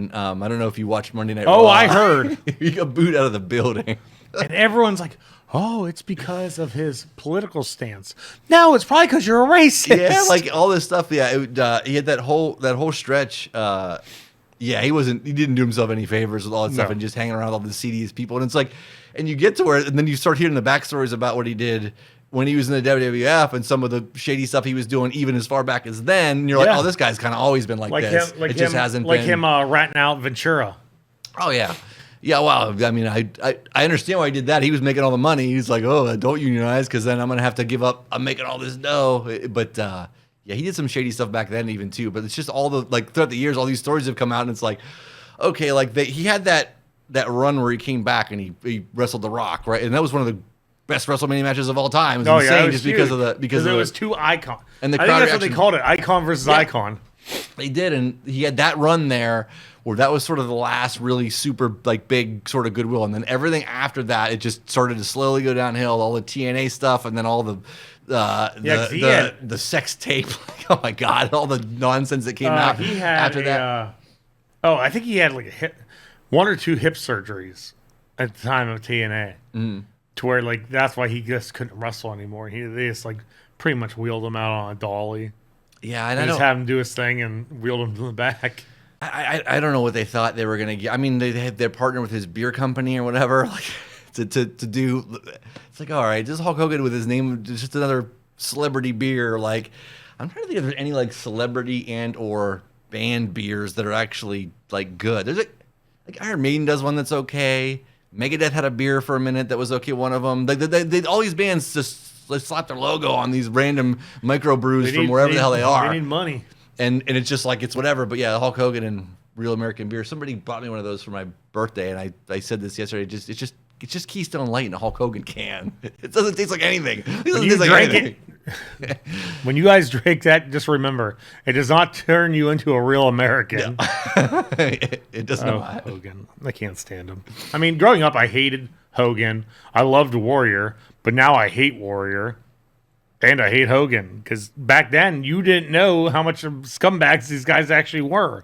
Hogan. I don't know if you watched Monday Night Oh, Raw. I heard. He got booed out of the building. And everyone's like, oh, it's because of his political stance. No, it's probably because you're a racist. Yeah, like all this stuff. Yeah, he had that whole stretch. Yeah, he didn't do himself any favors with all that stuff and just hanging around with all the CDs people. And it's like, and you get to where, and then you start hearing the backstories about what he did when he was in the WWF and some of the shady stuff he was doing even as far back as then. And you're like, oh, this guy's kind of always been like this. It just hasn't been. Like him ratting out Ventura. Oh, yeah. Yeah, well, I mean, I understand why he did that. He was making all the money. He's like, oh, don't unionize because then I'm going to have to give up. I'm making all this dough. But, yeah, he did some shady stuff back then even, too. But it's just all the, like, throughout the years, all these stories have come out, and it's like, okay, like, he had that run where he came back and he wrestled The Rock, right? And that was one of the best WrestleMania matches of all time. It was insane it was just huge. because it was two icons. And the I think that's what they called it, icon versus icon. They did, and he had that run there where that was sort of the last really super like big sort of goodwill, and then everything after that it just started to slowly go downhill. All the TNA stuff, and then all the sex tape. Like, oh my god, all the nonsense that came out after that. I think he had like one or two hip surgeries at the time of TNA. To where like that's why he just couldn't wrestle anymore. They just like pretty much wheeled him out on a dolly. Yeah, and I just had him do his thing and wheeled him to the back. I don't know what they thought they were gonna get. I mean, they had their partner with his beer company or whatever, like to do. It's like, all right, just Hulk Hogan with his name, just another celebrity beer. Like, I'm trying to think if there's any like celebrity and or band beers that are actually like good. There's like Iron Maiden does one that's okay. Megadeth had a beer for a minute that was okay. One of them, they all these bands just slap their logo on these random microbrews from wherever the hell they are. They need money, and it's just like it's whatever. But yeah, Hulk Hogan and Real American Beer. Somebody bought me one of those for my birthday, and I said this yesterday. It's just Keystone Light in a Hulk Hogan can. It doesn't taste like anything. It doesn't taste like anything. When you guys drink that, just remember, it does not turn you into a real American. No. It does not. Hogan. I can't stand him. I mean, growing up, I hated Hogan. I loved Warrior, but now I hate Warrior. And I hate Hogan. Because back then, you didn't know how much of scumbags these guys actually were.